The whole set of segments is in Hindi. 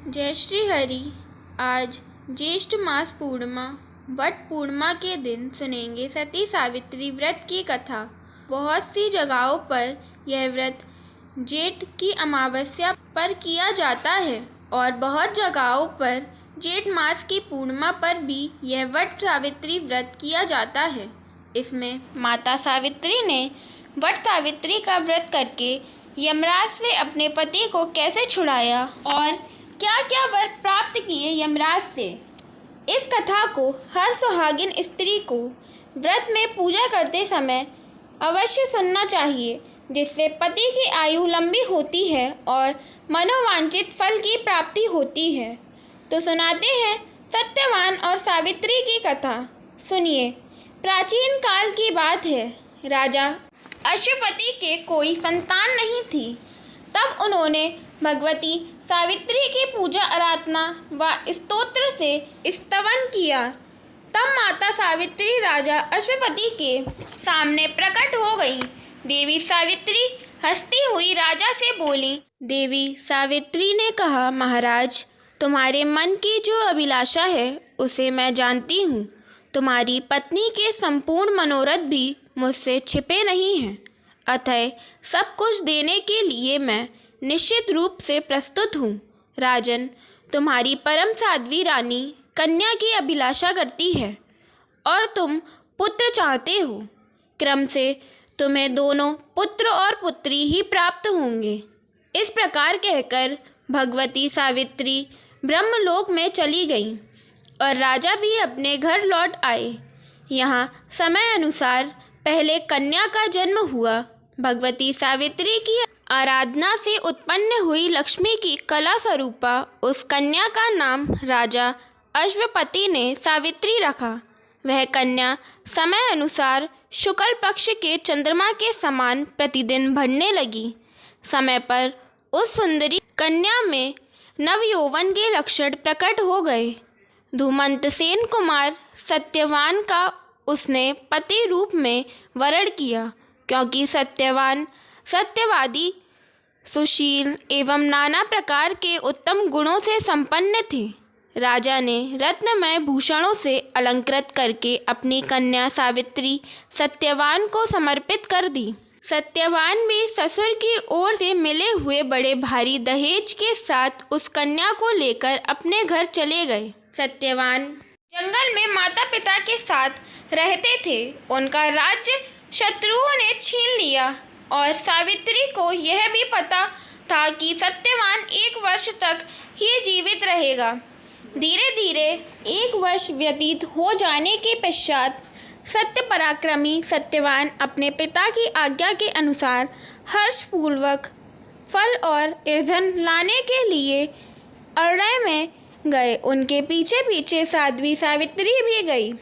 जय श्री हरि। आज ज्येष्ठ मास पूर्णिमा वट पूर्णिमा के दिन सुनेंगे सती सावित्री व्रत की कथा। बहुत सी जगहों पर यह व्रत जेठ की अमावस्या पर किया जाता है और बहुत जगहों पर जेठ मास की पूर्णिमा पर भी यह वट सावित्री व्रत किया जाता है। इसमें माता सावित्री ने वट सावित्री का व्रत करके यमराज से अपने पति को कैसे छुड़ाया और क्या क्या वर प्राप्त किए यमराज से। इस कथा को हर सुहागिन स्त्री को व्रत में पूजा करते समय अवश्य सुनना चाहिए, जिससे पति की आयु लंबी होती है और मनोवांछित फल की प्राप्ति होती है। तो सुनाते हैं सत्यवान और सावित्री की कथा। सुनिए। प्राचीन काल की बात है। राजा अश्वपति के कोई संतान नहीं थी। तब उन्होंने भगवती सावित्री की पूजा आराधना व स्तोत्र से स्तवन किया। तब माता सावित्री राजा अश्वपति के सामने प्रकट हो गई। देवी सावित्री हंसती हुई राजा से बोली। देवी सावित्री ने कहा, महाराज, तुम्हारे मन की जो अभिलाषा है उसे मैं जानती हूँ। तुम्हारी पत्नी के संपूर्ण मनोरथ भी मुझसे छिपे नहीं हैं। अतः सब कुछ देने के लिए मैं निश्चित रूप से प्रस्तुत हूँ। राजन, तुम्हारी परम साध्वी रानी कन्या की अभिलाषा करती है और तुम पुत्र चाहते हो। क्रम से तुम्हें दोनों पुत्र और पुत्री ही प्राप्त होंगे। इस प्रकार कहकर भगवती सावित्री ब्रह्मलोक में चली गई और राजा भी अपने घर लौट आए। यहाँ समय अनुसार पहले कन्या का जन्म हुआ। भगवती सावित्री की आराधना से उत्पन्न हुई लक्ष्मी की कला स्वरूपा उस कन्या का नाम राजा अश्वपति ने सावित्री रखा। वह कन्या समय अनुसार शुक्ल पक्ष के चंद्रमा के समान प्रतिदिन बढ़ने लगी। समय पर उस सुंदरी कन्या में नवयौवन के लक्षण प्रकट हो गए। धूमंतसेन कुमार सत्यवान का उसने पति रूप में वरण किया, क्योंकि सत्यवान सत्यवादी, सुशील एवं नाना प्रकार के उत्तम गुणों से संपन्न थे। राजा ने रत्नमय भूषणों से अलंकृत करके अपनी कन्या सावित्री सत्यवान को समर्पित कर दी। सत्यवान भी ससुर की ओर से मिले हुए बड़े भारी दहेज के साथ उस कन्या को लेकर अपने घर चले गए। सत्यवान जंगल में माता पिता के साथ रहते थे। उनका राज्य शत्रुओं ने छीन लिया और सावित्री को यह भी पता था कि सत्यवान 1 वर्ष तक ही जीवित रहेगा। धीरे धीरे 1 वर्ष व्यतीत हो जाने के पश्चात सत्य पराक्रमी सत्यवान अपने पिता की आज्ञा के अनुसार हर्षपूर्वक फल और ईंधन लाने के लिए अरण्य में गए। उनके पीछे पीछे साध्वी सावित्री भी गई।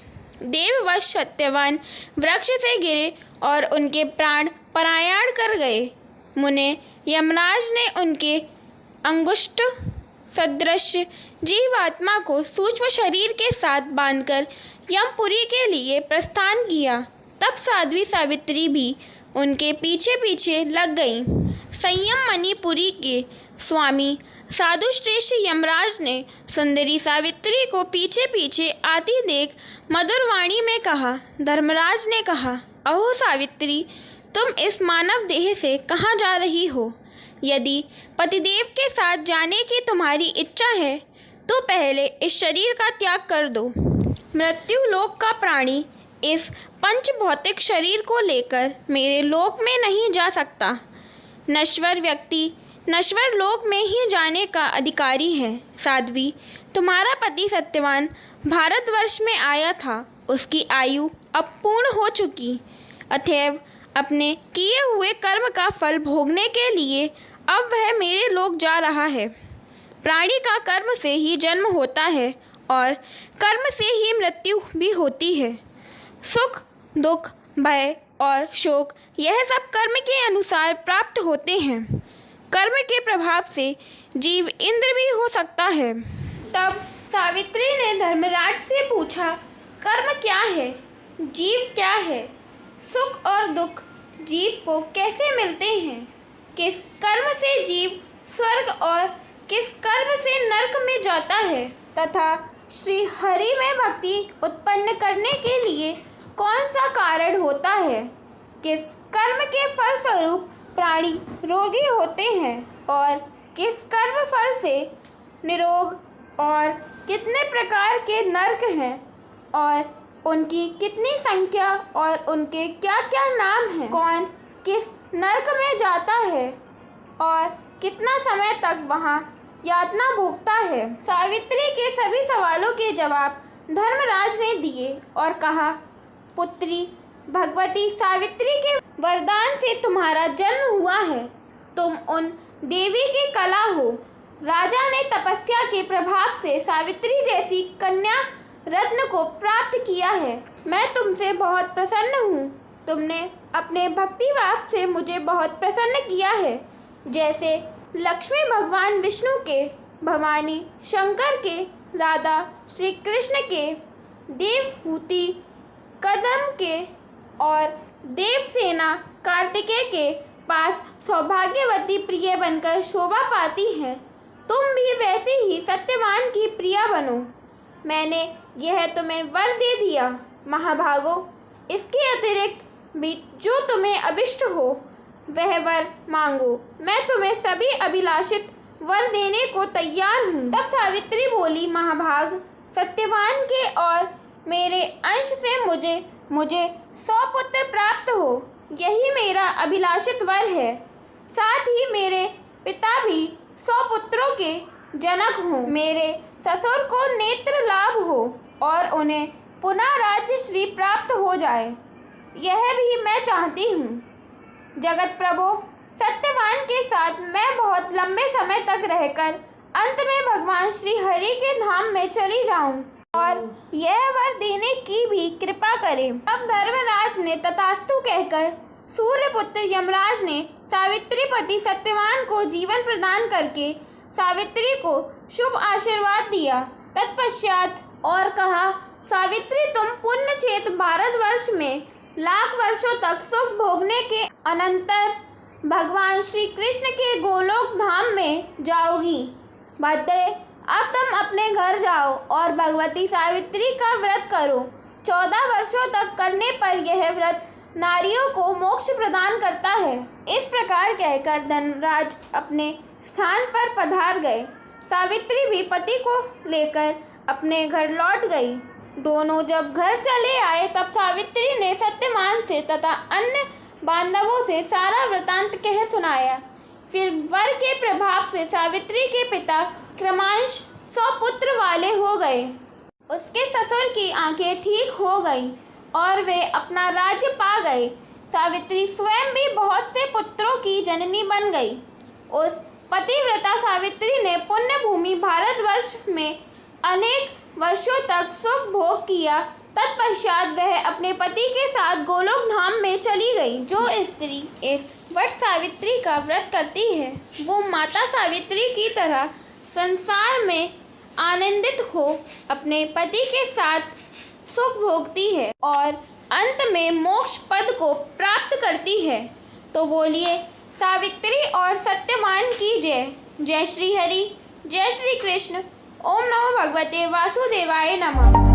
देववश सत्यवान वृक्ष से गिरे और उनके प्राण पलायन कर गए। मुने यमराज ने उनके अंगुष्ठ सदृश जीवात्मा को सूक्ष्म शरीर के साथ बांधकर यमपुरी के लिए प्रस्थान किया। तब साध्वी सावित्री भी उनके पीछे पीछे लग गईं। संयम मणिपुरी के स्वामी साधु श्रेष्ठ यमराज ने सुंदरी सावित्री को पीछे पीछे आती देख मधुर वाणी में कहा। धर्मराज ने कहा, अहो सावित्री, तुम इस मानव देह से कहाँ जा रही हो? यदि पतिदेव के साथ जाने की तुम्हारी इच्छा है तो पहले इस शरीर का त्याग कर दो। मृत्यु लोक का प्राणी इस पंच भौतिक शरीर को लेकर मेरे लोक में नहीं जा सकता। नश्वर व्यक्ति नश्वर लोक में ही जाने का अधिकारी है। साध्वी, तुम्हारा पति सत्यवान भारतवर्ष में आया था। उसकी आयु अब पूर्ण हो चुकी, अतएव अपने किए हुए कर्म का फल भोगने के लिए अब वह मेरे लोक जा रहा है। प्राणी का कर्म से ही जन्म होता है और कर्म से ही मृत्यु भी होती है। सुख, दुख, भय और शोक यह सब कर्म के अनुसार प्राप्त होते हैं। कर्म के प्रभाव से जीव इंद्र भी हो सकता है। तब सावित्री ने धर्मराज से पूछा, कर्म क्या है? जीव क्या है? सुख और दुख जीव को कैसे मिलते हैं? किस कर्म से जीव स्वर्ग और किस कर्म से नरक में जाता है तथा श्री हरि में भक्ति उत्पन्न करने के लिए कौन सा कारण होता है। किस कर्म के फल स्वरूप प्राणी रोगी होते हैं और किस कर्म फल से निरोग, और कितने प्रकार के नरक हैं और उनकी कितनी संख्या और उनके क्या क्या नाम हैं। कौन किस नरक में जाता है और कितना समय तक वहाँ यातना भोगता है। सावित्री के सभी सवालों के जवाब धर्मराज ने दिए और कहा, पुत्री, भगवती सावित्री के वरदान से तुम्हारा जन्म हुआ है। तुम उन देवी की कला हो। राजा ने तपस्या के प्रभाव से सावित्री जैसी कन्या रत्न को प्राप्त किया है। मैं तुमसे बहुत प्रसन्न हूँ। तुमने अपने भक्ति भाव से मुझे बहुत प्रसन्न किया है। जैसे लक्ष्मी भगवान विष्णु के, भवानी शंकर के, राधा श्री कृष्ण के, देवहूति कदम के और देवसेना कार्तिकेय के पास सौभाग्यवती प्रिय बनकर शोभा पाती हैं, तुम भी वैसे ही सत्यवान की प्रिया बनो। मैंने यह तुम्हें वर दे दिया महाभागो। इसके अतिरिक्त भी जो तुम्हें अभिष्ट हो वह वर मांगो। मैं तुम्हें सभी अभिलाषित वर देने को तैयार हूँ। तब सावित्री बोली, महाभाग, सत्यवान के और मेरे अंश से मुझे 100 पुत्र प्राप्त हो, यही मेरा अभिलाषित वर है। साथ ही मेरे पिता भी 100 पुत्रों के जनक हों। मेरे ससुर को नेत्र लाभ हो और उन्हें पुनः राज्य श्री प्राप्त हो जाए, यह भी मैं चाहती हूँ। जगत प्रभु, सत्यवान के साथ मैं बहुत लंबे समय तक रहकर अंत में भगवान श्री हरि के धाम में चली जाऊं और यह वर देने की भी कृपा करें। अब धर्मराज ने तथास्तु कहकर सूर्यपुत्र यमराज ने सावित्री पति सत्यवान को जीवन प्रदान करके सावित्री को शुभ आशीर्वाद दिया। तत्पश्चात और कहा, सावित्री, तुम पुण्य क्षेत्र भारतवर्ष में लाख वर्षों तक सुख भोगने के अनंतर भगवान श्री कृष्ण के गोलोक धाम में जाओगी। भद्रे, अब तुम अपने घर जाओ और भगवती सावित्री का व्रत करो। 14 वर्षों तक करने पर यह व्रत नारियों को मोक्ष प्रदान करता है। इस प्रकार कहकर धनराज अपने स्थान पर पधार गए। सावित्री भी पति को लेकर अपने घर लौट गई। दोनों जब घर चले आए तब सावित्री ने सत्यवान से तथा अन्य बांधवों से सारा वृतांत कह सुनाया। फिर वर के प्रभाव से सावित्री के पिता क्रमांश 100 पुत्र वाले हो गए। उसके ससुर की आंखें ठीक हो गई और वे अपना राज्य पा गए। सावित्री स्वयं भी बहुत से पुत्रों की जननी बन गई। उस पतिव्रता सावित्री ने पुण्य भूमि भारतवर्ष में अनेक वर्षों तक सुख भोग किया। तत्पश्चात वह अपने पति के साथ गोलोक धाम में चली गई। जो स्त्री इस वट सावित्री का व्रत करती है वो माता सावित्री की तरह संसार में आनंदित हो अपने पति के साथ सुख भोगती है और अंत में मोक्ष पद को प्राप्त करती है। तो बोलिए, सावित्री और सत्यवान की जय। जय श्री हरि, जय श्री कृष्ण। ओम नमो भगवते वासुदेवाय नमः।